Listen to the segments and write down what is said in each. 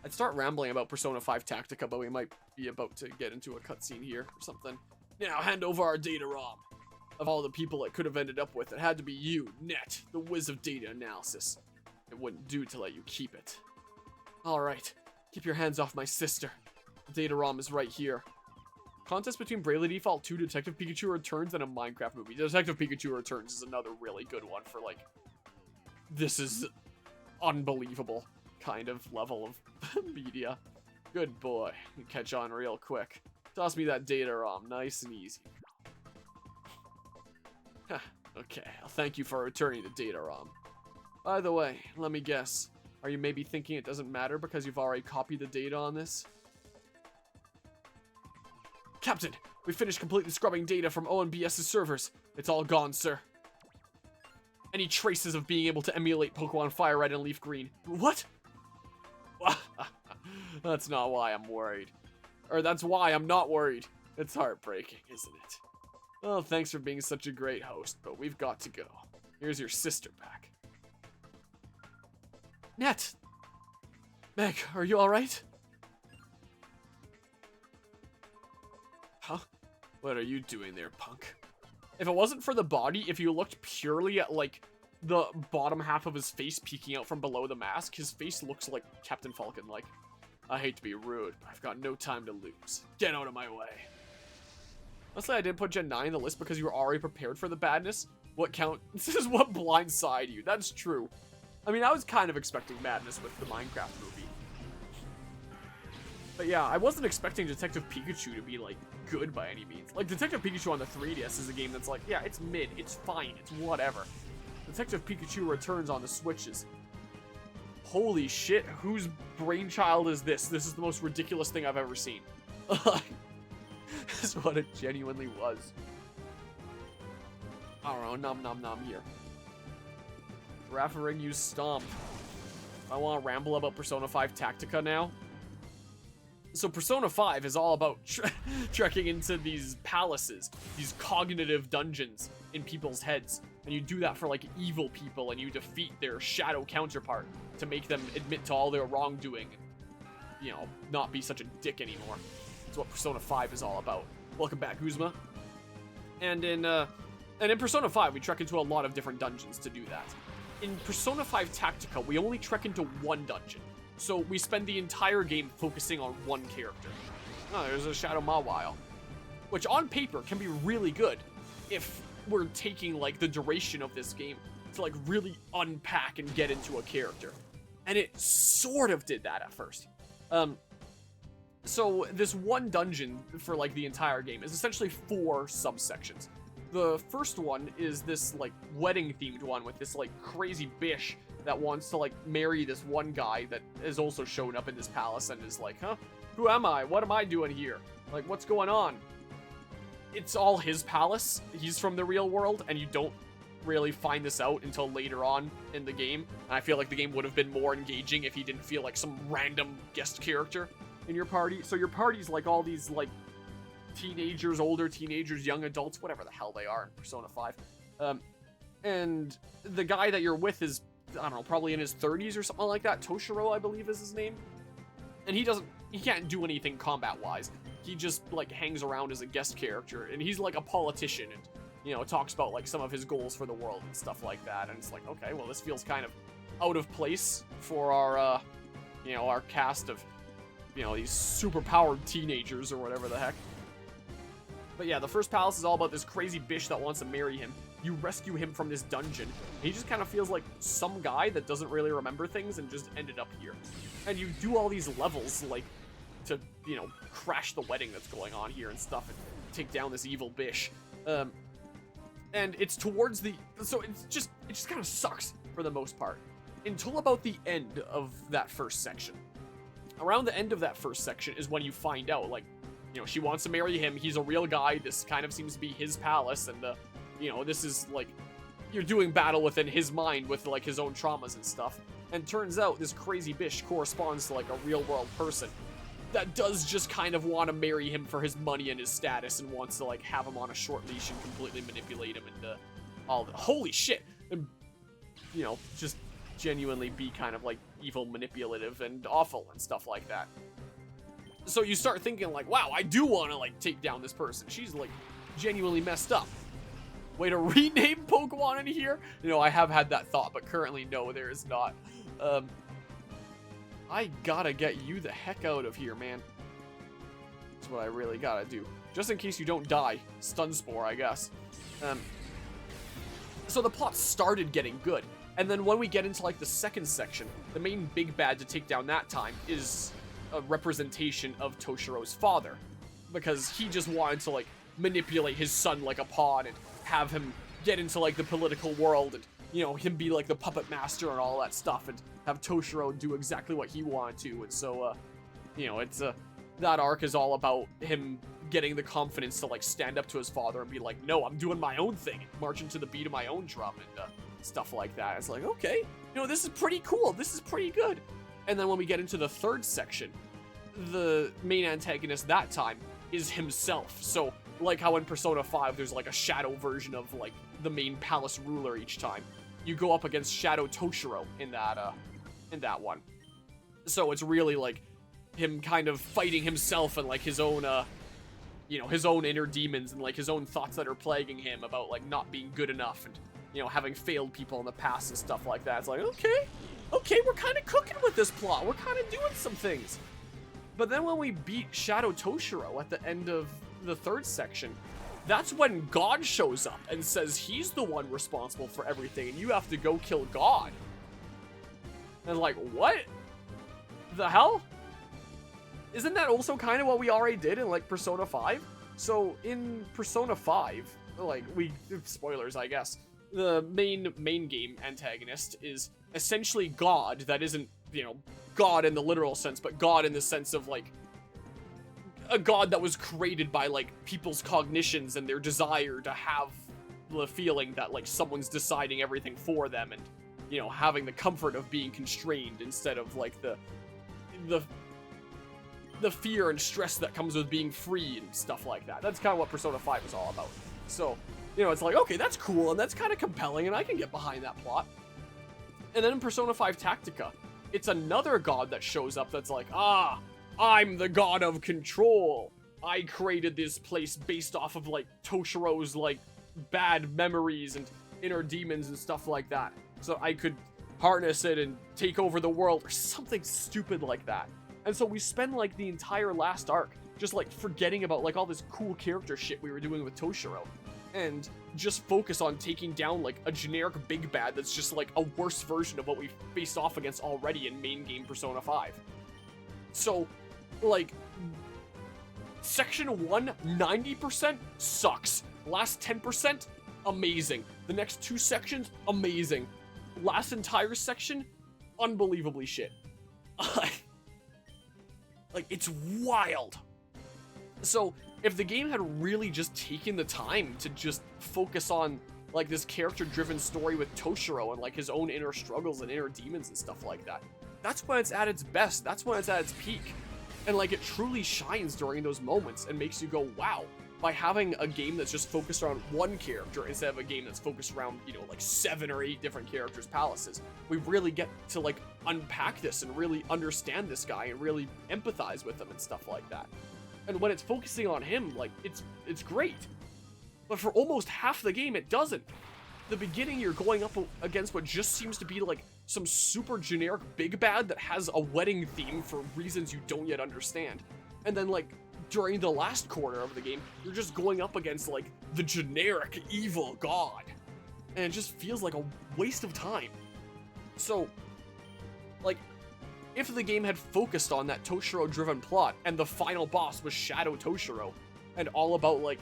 I'd start rambling about Persona 5 Tactica, but we might be about to get into a cutscene here or something. Now, hand over our data ROM. Of all the people it could have ended up with, it had to be you, Net, the whiz of data analysis. It wouldn't do to let you keep it. Alright, keep your hands off my sister. The data ROM is right here. Contest between Bravely Default 2, Detective Pikachu Returns, and a Minecraft movie. Detective Pikachu Returns is another really good one for, like, this is unbelievable kind of level of media. Good boy. You catch on real quick. Toss me that data ROM, nice and easy. Okay, I'll thank you for returning the data ROM. By the way, let me guess. Are you maybe thinking it doesn't matter because you've already copied the data on this? Captain, we finished completely scrubbing data from ONBS's servers. It's all gone, sir. Any traces of being able to emulate Pokemon Fire Red and Leaf Green. What? That's not why I'm worried. Or that's why I'm not worried. It's heartbreaking, isn't it? Well, thanks for being such a great host, but we've got to go. Here's your sister pack. Net! Meg, are you alright? Huh? What are you doing there, punk? If it wasn't for the body, if you looked purely at, like, the bottom half of his face peeking out from below the mask, his face looks like Captain Falcon-like. I hate to be rude, but I've got no time to lose. Get out of my way. Honestly, I didn't put Gen 9 in the list because you were already prepared for the badness. What this is what blindsided you. That's true. I mean, I was kind of expecting madness with the Minecraft movie. But yeah, I wasn't expecting Detective Pikachu to be, like, good by any means. Like, Detective Pikachu on the 3DS is a game that's like, yeah, it's mid, it's fine, it's whatever. Detective Pikachu Returns on the Switches. Holy shit, whose brainchild is this? This is the most ridiculous thing I've ever seen. That's what it genuinely was. I don't know, nom nom nom here. Raffering use Stomp. I want to ramble about Persona 5 Tactica now. So Persona 5 is all about trekking into these palaces, these cognitive dungeons in people's heads. And you do that for, like, evil people, and you defeat their shadow counterpart to make them admit to all their wrongdoing and, you know, not be such a dick anymore. That's what Persona 5 is all about. Welcome back, Guzma. And in Persona 5, we trek into a lot of different dungeons to do that. In Persona 5 Tactica, we only trek into one dungeon. So we spend the entire game focusing on one character. Oh, there's a Shadow Mawile. Which on paper can be really good if we're taking, like, the duration of this game to, like, really unpack and get into a character. And it sort of did that at first. So this one dungeon for, like, the entire game is essentially 4 subsections. The first one is this, like, wedding-themed one with this, like, crazy bish that wants to, like, marry this one guy that has also shown up in this palace and is like, huh? Who am I? What am I doing here? Like, what's going on? It's all his palace. He's from the real world, and you don't really find this out until later on in the game. And I feel like the game would have been more engaging if he didn't feel like some random guest character in your party. So your party's like all these, like, teenagers, older teenagers, young adults, whatever the hell they are in Persona 5. And the guy that you're with is, I don't know, probably in his 30s or something like that. Toshiro, I believe, is his name. And he can't do anything combat-wise. He just, like, hangs around as a guest character, and he's, like, a politician, and, you know, talks about, like, some of his goals for the world and stuff like that, and it's like, okay, well, this feels kind of out of place for our, you know, our cast of, you know, these super-powered teenagers or whatever the heck. But yeah, the first palace is all about this crazy bish that wants to marry him. You rescue him from this dungeon. He just kind of feels like some guy that doesn't really remember things and just ended up here. And you do all these levels, like, to, you know, crash the wedding that's going on here and stuff and take down this evil bish. And it's towards the... So it just kind of sucks for the most part. Until about the end of that first section. Around the end of that first section is when you find out, like, you know, she wants to marry him. He's a real guy. This kind of seems to be his palace. And, you know, this is, like, you're doing battle within his mind with, like, his own traumas and stuff. And turns out this crazy bish corresponds to, like, a real-world person that does just kind of want to marry him for his money and his status and wants to, like, have him on a short leash and completely manipulate him into all the... Holy shit! And, you know, just genuinely be kind of like evil, manipulative, and awful and stuff like that. So you start thinking like, wow, I do want to like take down this person. She's like genuinely messed up. Way to rename Pokemon in here? You know, I have had that thought, but currently, no, there is not. I gotta get you the heck out of here, man. That's what I really gotta do. Just in case you don't die. Stun Spore, I guess. So the plot started getting good. And then when we get into, like, the second section, the main big bad to take down that time is a representation of Toshiro's father. Because he just wanted to, like, manipulate his son like a pawn and have him get into like the political world and, you know, him be like the puppet master and all that stuff and have Toshiro do exactly what he wanted to. And so, you know, it's that arc is all about him getting the confidence to like stand up to his father and be like, no, I'm doing my own thing, marching to the beat of my own drum and stuff like that. It's like, okay, you know, this is pretty cool. This is pretty good. And then when we get into the third section, the main antagonist that time is himself. So like how in Persona 5 there's like a shadow version of like the main palace ruler each time, you go up against Shadow Toshiro in that one. So it's really like him kind of fighting himself and like his own you know, his own inner demons and like his own thoughts that are plaguing him about like not being good enough and, you know, having failed people in the past and stuff like that. It's like, okay, we're kind of cooking with this plot. We're kind of doing some things. But then when we beat Shadow Toshiro at the end of the third section, that's when God shows up and says he's the one responsible for everything and you have to go kill God. And like, what the hell? Isn't that also kind of what we already did in like Persona 5? So in Persona 5, like spoilers I guess, the main game antagonist is essentially God that isn't, you know, God in the literal sense, but God in the sense of like a god that was created by like people's cognitions and their desire to have the feeling that like someone's deciding everything for them and, you know, having the comfort of being constrained instead of like the fear and stress that comes with being free and stuff like that. That's kind of what Persona 5 is all about. So, you know, it's like, okay, that's cool and that's kind of compelling and I can get behind that plot. And then in Persona 5 Tactica, it's another god that shows up that's like, I'm the god of control. I created this place based off of like Toshiro's like bad memories and inner demons and stuff like that. So I could harness it and take over the world or something stupid like that. And so we spend like the entire last arc just like forgetting about like all this cool character shit we were doing with Toshiro and just focus on taking down like a generic big bad that's just like a worse version of what we faced off against already in main game Persona 5. So like, section 1, 90% sucks. Last 10%, amazing. The next 2 sections, amazing. Last entire section, unbelievably shit. Like, it's wild. So, if the game had really just taken the time to just focus on, like, this character-driven story with Toshiro and, like, his own inner struggles and inner demons and stuff like that, that's when it's at its best. That's when it's at its peak. And like it truly shines during those moments and makes you go, wow, by having a game that's just focused around one character instead of a game that's focused around, you know, like 7 or 8 different characters' palaces, we really get to like unpack this and really understand this guy and really empathize with him and stuff like that. And when it's focusing on him, like it's great. But for almost half the game, it doesn't. The beginning, you're going up against what just seems to be like some super generic big bad that has a wedding theme for reasons you don't yet understand. And then like during the last quarter of the game, you're just going up against like the generic evil god. And it just feels like a waste of time. So, like, if the game had focused on that Toshiro-driven plot and the final boss was Shadow Toshiro and all about like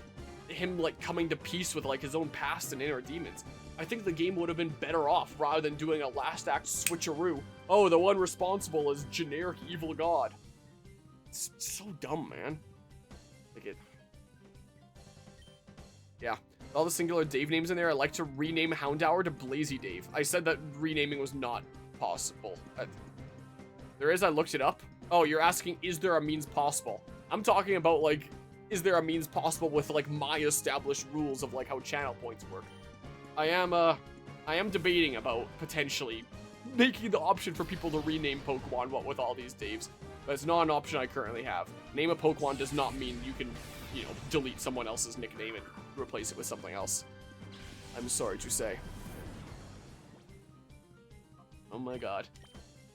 him like coming to peace with like his own past and inner demons, I think the game would have been better off rather than doing a last act switcheroo. Oh, the one responsible is generic evil god. It's so dumb, man. Like it. Yeah. All the singular Dave names in there, I like to rename Houndour to Blazy Dave. I said that renaming was not possible. There is, I looked it up. Oh, you're asking, is there a means possible? I'm talking about, like, is there a means possible with, like, my established rules of, like, how channel points work? I am debating about potentially making the option for people to rename Pokemon, what with all these Daves. But it's not an option I currently have. Name a Pokemon does not mean you can, you know, delete someone else's nickname and replace it with something else. I'm sorry to say. Oh my god.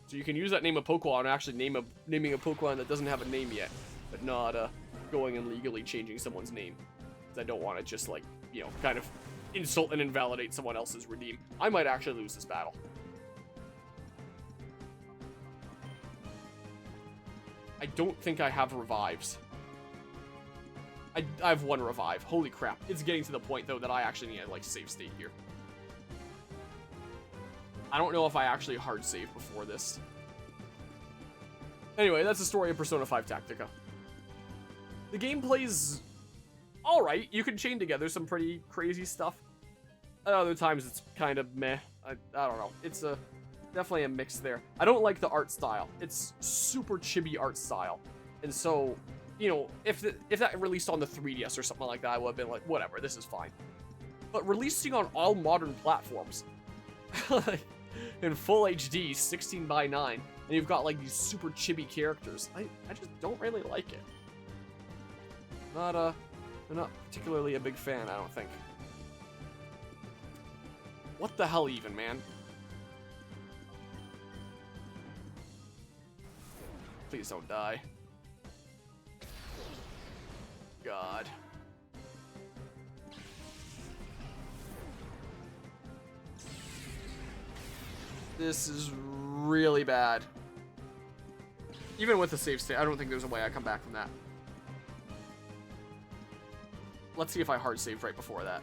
So you can use that name of Pokemon and actually naming a Pokemon that doesn't have a name yet, but not going and legally changing someone's name. Because I don't want to just, like, you know, kind of insult and invalidate someone else's redeem. I might actually lose this battle. I don't think I have revives. I have one revive. Holy crap. It's getting to the point, though, that I actually need to, like, save state here. I don't know if I actually hard save before this. Anyway, that's the story of Persona 5 Tactica. The gameplay's alright. You can chain together some pretty crazy stuff. At other times, it's kind of meh. I don't know. It's definitely a mix there. I don't like the art style. It's super chibi art style. And so, you know, if that released on the 3DS or something like that, I would have been like, whatever, this is fine. But releasing on all modern platforms, in full HD, 16:9, and you've got like these super chibi characters, I just don't really like it. I'm not particularly a big fan, I don't think. What the hell even, man? Please don't die. God. This is really bad. Even with the save state, I don't think there's a way I come back from that. Let's see if I hard saved right before that.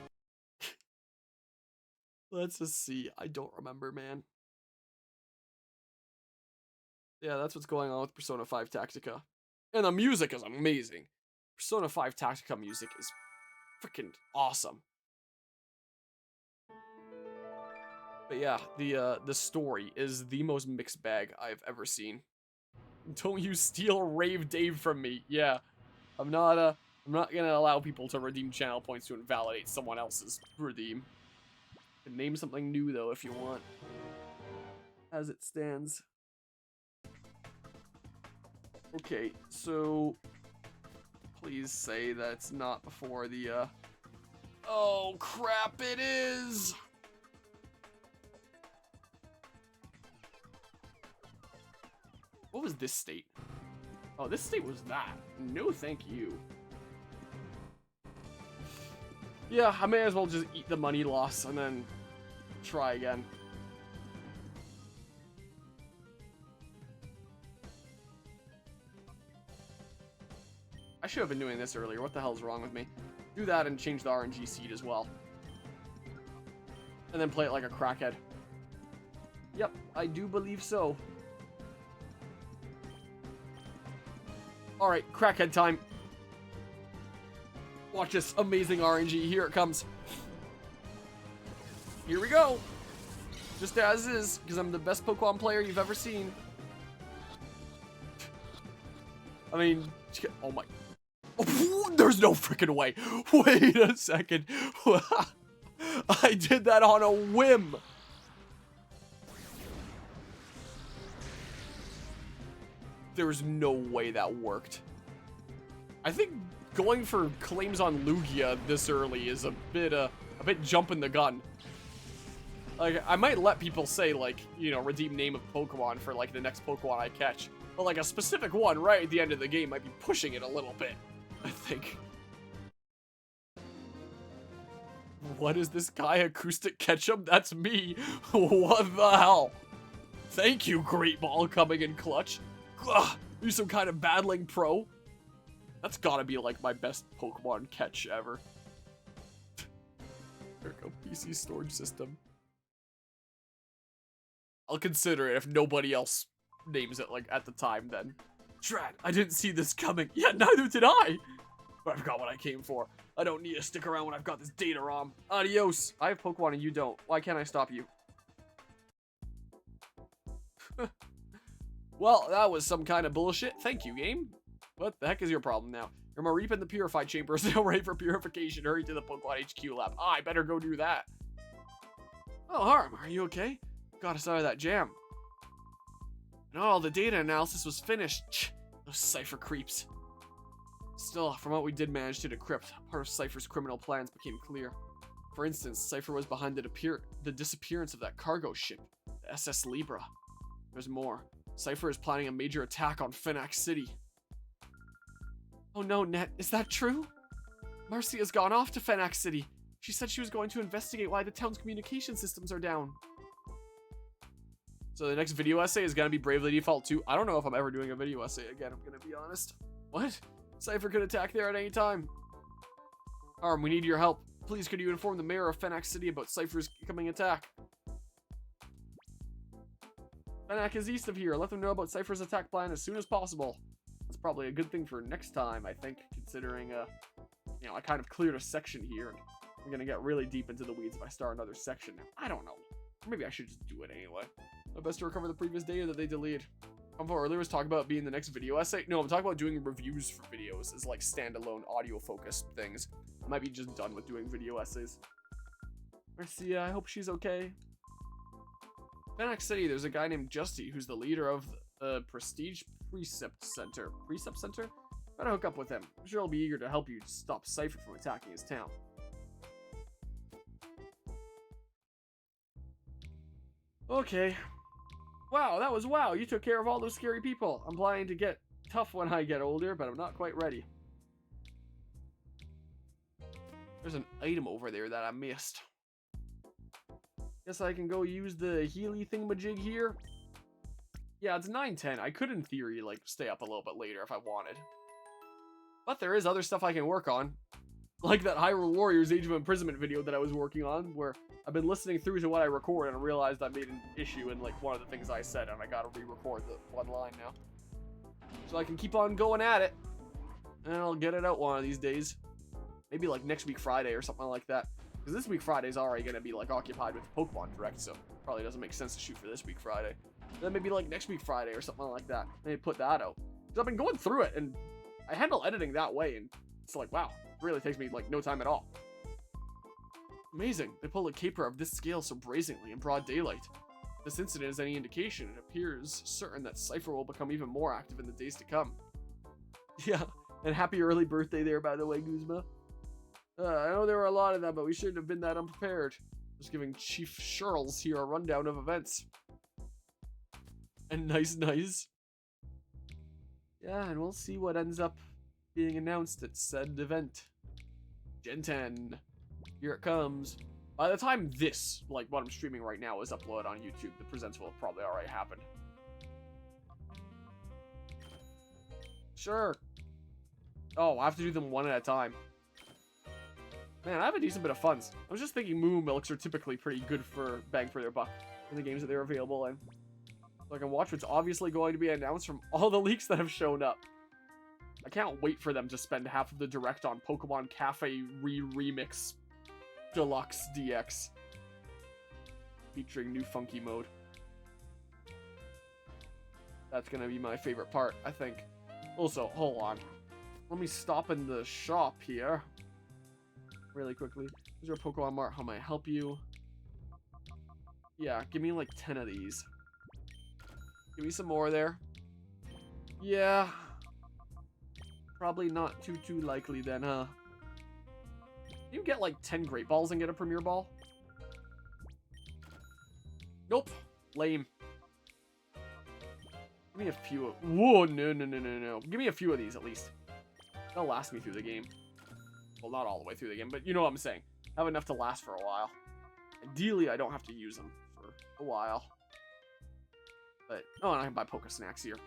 Let's just see. I don't remember, man. Yeah, that's what's going on with Persona 5 Tactica. And the music is amazing. Persona 5 Tactica music is freaking awesome. But yeah, the story is the most mixed bag I've ever seen. Don't you steal Rave Dave from me. Yeah. I'm not gonna allow people to redeem channel points to invalidate someone else's redeem. You can name something new though if you want. As it stands. Okay, so please say that it's not before the oh crap, it is! What was this state? Oh, this state was that. No thank you. Yeah, I may as well just eat the money loss and then try again. I should have been doing this earlier. What the hell is wrong with me? Do that and change the RNG seed as well. And then play it like a crackhead. Yep, I do believe so. Alright, crackhead time. Watch this amazing RNG. Here it comes. Here we go. Just as is, because I'm the best Pokemon player you've ever seen. I mean, oh my. Oh, there's no freaking way. Wait a second. I did that on a whim. There's no way that worked. I think going for claims on Lugia this early is a bit jumping the gun. Like, I might let people say, like, you know, redeem name of Pokemon for, like, the next Pokemon I catch. But, like, a specific one right at the end of the game might be pushing it a little bit, I think. What is this guy, Acoustic Ketchup? That's me. What the hell? Thank you, Great Ball, coming in clutch. Ugh, you some kind of battling pro? That's gotta be, like, my best Pokemon catch ever. There we go, PC storage system. I'll consider it if nobody else names it, like, at the time, then. Drat, I didn't see this coming. Yeah, neither did I. But I forgot what I came for. I don't need to stick around when I've got this data ROM. Adios. I have Pokemon and you don't. Why can't I stop you? Well, that was some kind of bullshit. Thank you, game. What the heck is your problem now? Your Mareep in the Purified Chamber is now ready for purification. Hurry to the Pokemon HQ lab. I better go do that. Oh, Harm, are you okay? got us out of that jam. And all the data analysis was finished. Those Cypher creeps. Still, from what we did manage to decrypt, part of Cypher's criminal plans became clear. For instance, Cypher was behind the disappearance of that cargo ship, the SS Libra. There's more. Cypher is planning a major attack on Phenax City. Oh no, Net, is that true? Marcy has gone off to Phenax City. She said she was going to investigate why the town's communication systems are down. So the next video essay is going to be Bravely Default 2. I don't know if I'm ever doing a video essay again, I'm going to be honest. What? Cypher could attack there at any time. Arm, we need your help. Please, could you inform the mayor of Phenax City about Cypher's coming attack? Phenax is east of here. Let them know about Cypher's attack plan as soon as possible. That's probably a good thing for next time, I think, considering, you know, I kind of cleared a section here, and I'm going to get really deep into the weeds if I start another section now. I don't know. Maybe I should just do it anyway. My best to recover the previous data that they deleted. Earlier was talking about being the next video essay. No, I'm talking about doing reviews for videos as like standalone audio focused things. I might be just done with doing video essays. Marcia, I hope she's okay. Phenax City, there's a guy named Justy who's the leader of the Prestige Precept Center. Precept Center? Gotta hook up with him. I'm sure he'll be eager to help you to stop Cypher from attacking his town. Okay. Wow, that was wow. You took care of all those scary people. I'm planning to get tough when I get older, but I'm not quite ready. There's an item over there that I missed. Guess I can go use the Healy thingamajig here. Yeah, it's 9:10. I could, in theory, like, stay up a little bit later if I wanted. But there is other stuff I can work on. Like that Hyrule Warriors Age of Imprisonment video that I was working on, where I've been listening through to what I record and I realized I made an issue in like one of the things I said, and I gotta re-record the one line now. So I can keep on going at it, and I'll get it out one of these days. Maybe like next week Friday or something like that. Because this week Friday's already gonna be like occupied with Pokemon Direct, so probably doesn't make sense to shoot for this week Friday. Then maybe like next week Friday or something like that. Maybe put that out. Because I've been going through it, and I handle editing that way, and it's like, wow, it really takes me like no time at all. Amazing. They pulled a caper of this scale so brazenly in broad daylight. If this incident is any indication, it appears certain that Cypher will become even more active in the days to come. Yeah, and happy early birthday there, by the way, Guzma. I know there were a lot of them, but we shouldn't have been that unprepared. Just giving Chief Shirls here a rundown of events. And nice. Yeah, and we'll see what ends up being announced at said event. Gen 10. Here it comes. By the time this, like what I'm streaming right now, is uploaded on YouTube, the presents will have probably already happened. Sure. Oh, I have to do them one at a time. Man, I have a decent bit of funds. I was just thinking Moo Milks are typically pretty good for bang for their buck in the games that they're available in. So I can watch what's obviously going to be announced from all the leaks that have shown up. I can't wait for them to spend half of the direct on Pokemon Cafe Remix Deluxe DX. Featuring new funky mode. That's gonna be my favorite part, I think. Also, hold on. Let me stop in the shop here. Really quickly. Is there a Pokemon Mart? How may I help you? Yeah, give me like 10 of these. Give me some more there. Yeah. Probably not too likely then, huh? You get like 10 Great Balls and get a Premier Ball? Nope. Lame. Give me a few of... Whoa, no. Give me a few of these at least. They'll last me through the game. Well, not all the way through the game, but you know what I'm saying. Have enough to last for a while. Ideally, I don't have to use them for a while. But, oh, and I can buy Poke Snacks here.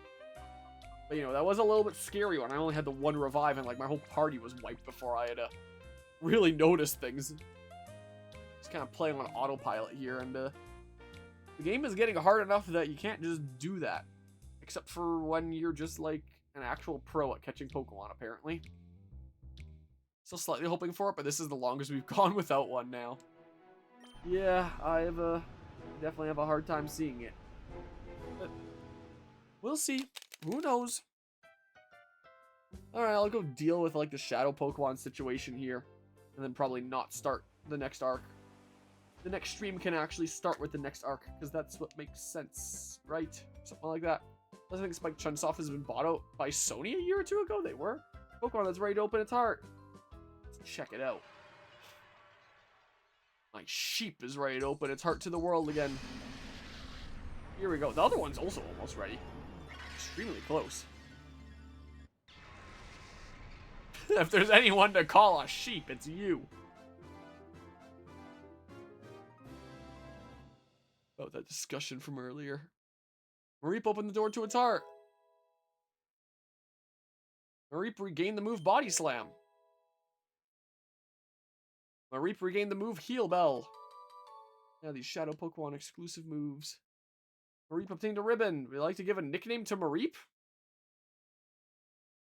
But, you know, that was a little bit scary when I only had the one revive and, like, my whole party was wiped before I had really noticed things. Just kind of playing on autopilot here, and the game is getting hard enough that you can't just do that. Except for when you're just, like, an actual pro at catching Pokemon, apparently. Still slightly hoping for it, but this is the longest we've gone without one now. Yeah, I definitely have a hard time seeing it. But we'll see. Who knows? Alright, I'll go deal with, like, the Shadow Pokemon situation here. And then probably not start the next arc. the next stream can actually start with the next arc, because that's what makes sense, right? Something like that. I think Spike Chunsoft has been bought out by Sony a year or two ago. They were. Pokemon that's ready to open its heart. Let's check it out. My sheep is ready to open its heart to the world again. Here we go. The other one's also almost ready. Extremely close. If there's anyone to call a sheep, it's you. Oh, that discussion from earlier. Mareep opened the door to its heart. Mareep regained the move Body Slam. Mareep regained the move Heal Bell. Yeah, these Shadow Pokemon exclusive moves. Mareep obtained a ribbon. Would you like to give a nickname to Mareep?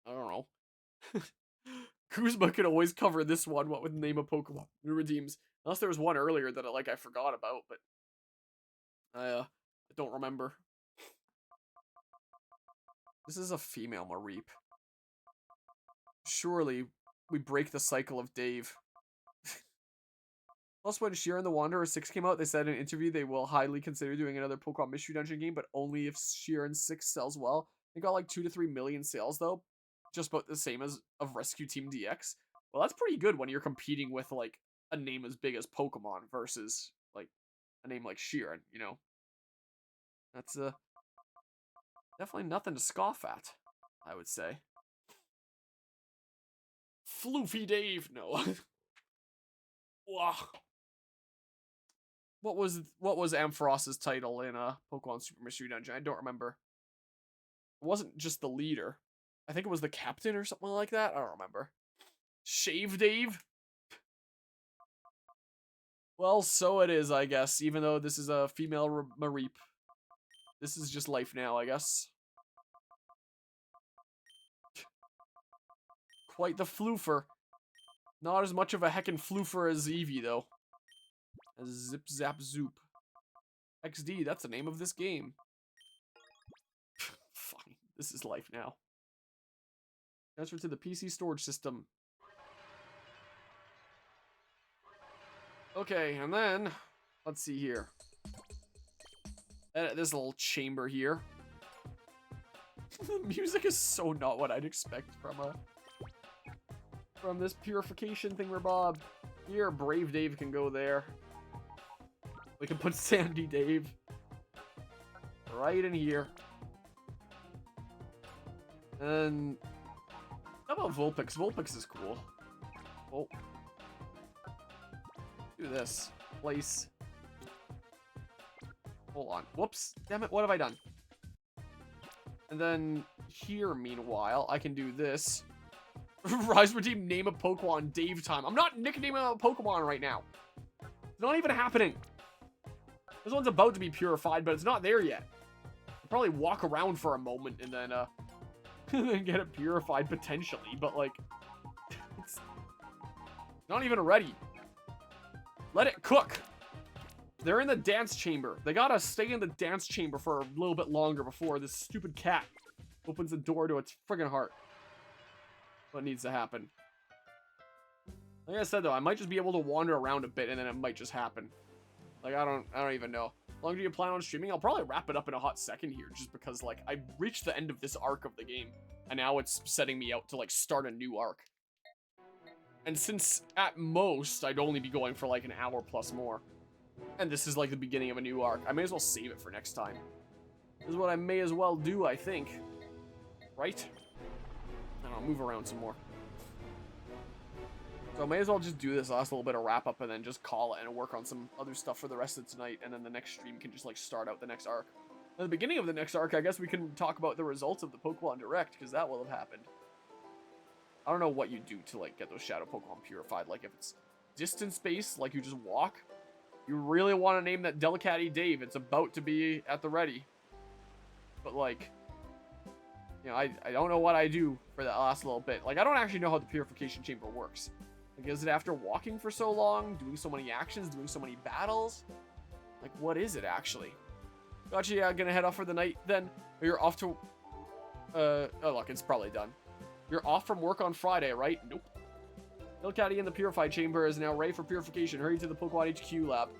I don't know. Kuzma could always cover this one, what would name a Pokemon it redeems. Unless there was one earlier that I forgot about, but I don't remember. This is a female Mareep. Surely we break the cycle of Dave. Plus, when Sheer and the Wanderer 6 came out, they said in an interview they will highly consider doing another Pokemon Mystery Dungeon game, but only if Sheer and 6 sells well. They got like 2 to 3 million sales, though. Just about the same as of Rescue Team DX. Well, that's pretty good when you're competing with, like, a name as big as Pokemon versus, like, a name like Sheeran, you know? That's, definitely nothing to scoff at, I would say. Floofy Dave! No. Wow. What was Amphross's title in Pokemon Super Mystery Dungeon? I don't remember. It wasn't just the leader. I think it was the captain or something like that. I don't remember. Shave Dave? Well, so it is, I guess. Even though this is a female Mareep. This is just life now, I guess. Quite the floofer. Not as much of a heckin' floofer as Eevee, though. As Zip Zap Zoop. XD, that's the name of this game. Fine. This is life now. Transfer to the PC storage system. Okay, and then, let's see here. Edit this little chamber here. The music is so not what I'd expect from this purification thingamabob. Here, Brave Dave can go there. We can put Sandy Dave right in here. And how about Vulpix? Vulpix is cool. Oh. Do this. Place. Hold on. Whoops. Damn it. What have I done? And then here, meanwhile, I can do this. Rise Redeem, name a Pokemon, Dave time. I'm not nicknaming a Pokemon right now. It's not even happening. This one's about to be purified, but it's not there yet. I'll probably walk around for a moment and then, and get it purified potentially, but like, it's not even ready. Let it cook. They're in the dance chamber. They gotta stay in the dance chamber for a little bit longer before this stupid cat opens the door to its friggin' heart. What needs to happen? Like I said though, I might just be able to wander around a bit and then it might just happen. Like, I don't even know. How long do you plan on streaming? I'll probably wrap it up in a hot second here, just because, like, I reached the end of this arc of the game, and now it's setting me out to, like, start a new arc. And since, at most, I'd only be going for, like, an hour plus more, and this is, like, the beginning of a new arc, I may as well save it for next time. This is what I may as well do, I think. Right? I don't know, move around some more. So I may as well just do this last little bit of wrap up and then just call it and work on some other stuff for the rest of tonight, and then the next stream can just like start out the next arc. At the beginning of the next arc, I guess we can talk about the results of the Pokemon Direct, because that will have happened. I don't know what you do to like get those Shadow Pokemon purified. Like if it's distance based, like you just walk, you really want to name that Delicatty Dave. It's about to be at the ready. But like, you know, I don't know what I do for that last little bit. Like I don't actually know how the purification chamber works. Like, is it after walking for so long, doing so many actions, doing so many battles? Like, what is it, actually? Gotcha, yeah, gonna head off for the night, then. Or you're off to... oh, look, it's probably done. You're off from work on Friday, right? Nope. Hillcatty in the Purified Chamber is now ready for purification. Hurry to the Pokemon HQ lab.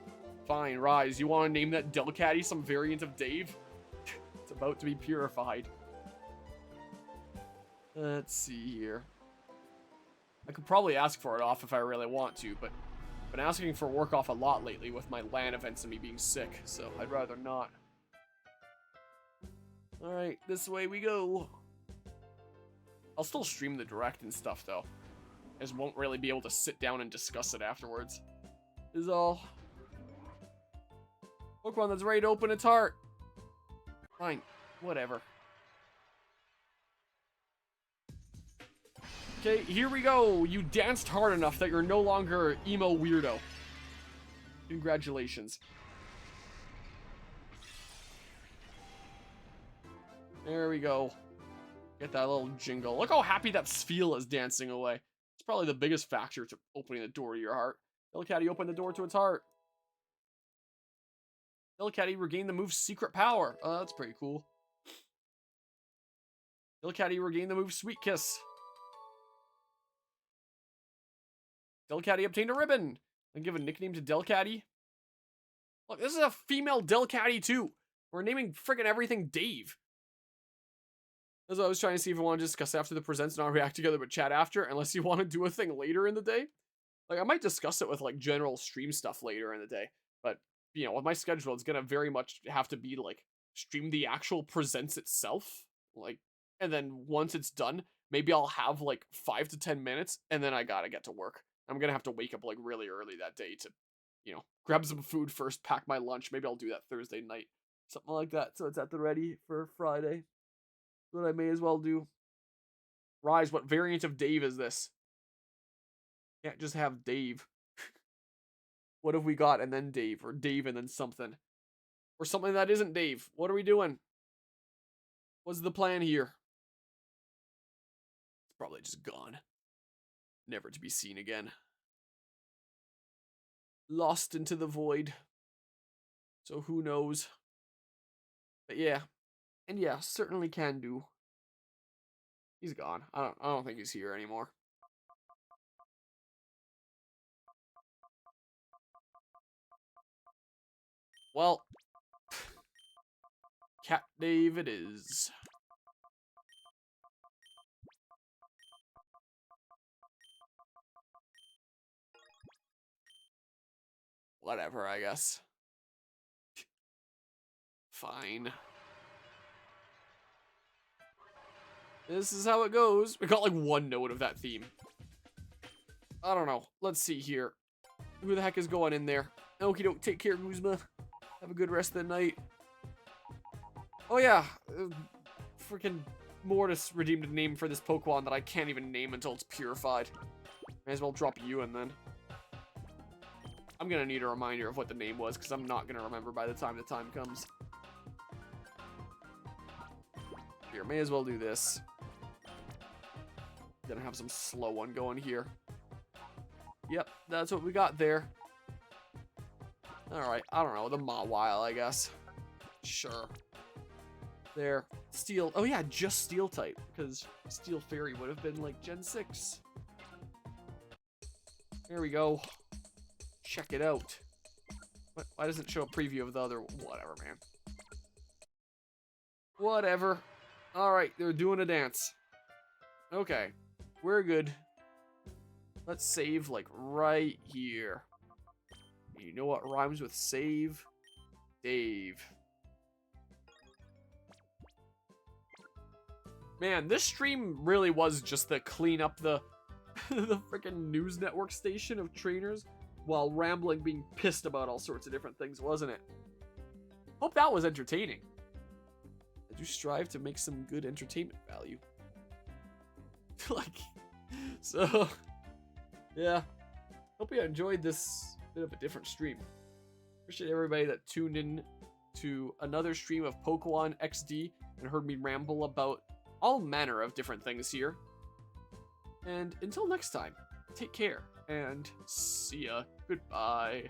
Fine, Rise. You want to name that Delcatty some variant of Dave? It's about to be purified. Let's see here. I could probably ask for it off if I really want to, but I've been asking for work off a lot lately with my LAN events and me being sick, so I'd rather not. Alright, this way we go. I'll still stream the direct and stuff, though. I just won't really be able to sit down and discuss it afterwards. Is all. Pokemon that's ready to open its heart. Fine, whatever. Okay, here we go. You danced hard enough that you're no longer emo weirdo. Congratulations. There we go. Get that little jingle. Look how happy that Spheal is dancing away. It's probably the biggest factor to opening the door to your heart. Delcatty opened the door to its heart. Delcatty regained the move's secret power. Oh, that's pretty cool. Delcatty regained the move Sweet Kiss. Delcatty obtained a ribbon. And give a nickname to Delcatty. Look, this is a female Delcatty too. We're naming friggin' everything Dave. As I was trying to see if I want to discuss after the presents and not react together but chat after, unless you want to do a thing later in the day. Like, I might discuss it with, like, general stream stuff later in the day. But, you know, with my schedule, it's gonna very much have to be, like, stream the actual presents itself. Like, and then once it's done, maybe I'll have, like, 5 to 10 minutes, and then I gotta get to work. I'm gonna have to wake up, like, really early that day to, you know, grab some food first, pack my lunch. Maybe I'll do that Thursday night. Something like that, so it's at the ready for Friday. What I may as well do. Rise, what variant of Dave is this? Can't just have Dave. What have we got and then Dave? Or Dave and then something? Or something that isn't Dave? What are we doing? What's the plan here? It's probably just gone. Never to be seen again. Lost into the void. So who knows? But yeah. And yeah, certainly can do. He's gone. I don't think he's here anymore. Well, Cat Dave it is. Whatever, I guess. Fine. This is how it goes. We got like one note of that theme. I don't know. Let's see here. Who the heck is going in there? Okie doke. Take care, Guzma. Have a good rest of the night. Oh yeah. Freaking Mortis redeemed a name for this Pokemon that I can't even name until it's purified. May as well drop you in then. I'm gonna need a reminder of what the name was because I'm not gonna remember by the time comes. Here, may as well do this. Gonna have some slow one going here. Yep, that's what we got there. Alright, I don't know, the Mawile, I guess. Sure. There. Steel. Oh yeah, just Steel type, because Steel Fairy would have been like Gen 6. There we go. Check it out. What? Why doesn't it show a preview of the other? Whatever, man. Whatever. Alright, they're doing a dance. Okay. We're good. Let's save, like, right here. You know what rhymes with save? Dave. Man, this stream really was just to clean up the the freaking news network station of trainers while rambling, being pissed about all sorts of different things, wasn't it? Hope that was entertaining. I do strive to make some good entertainment value. Like, so, yeah. Hope you enjoyed this bit of a different stream. Appreciate everybody that tuned in to another stream of Pokemon XD and heard me ramble about all manner of different things here. And until next time, take care and see ya. Goodbye.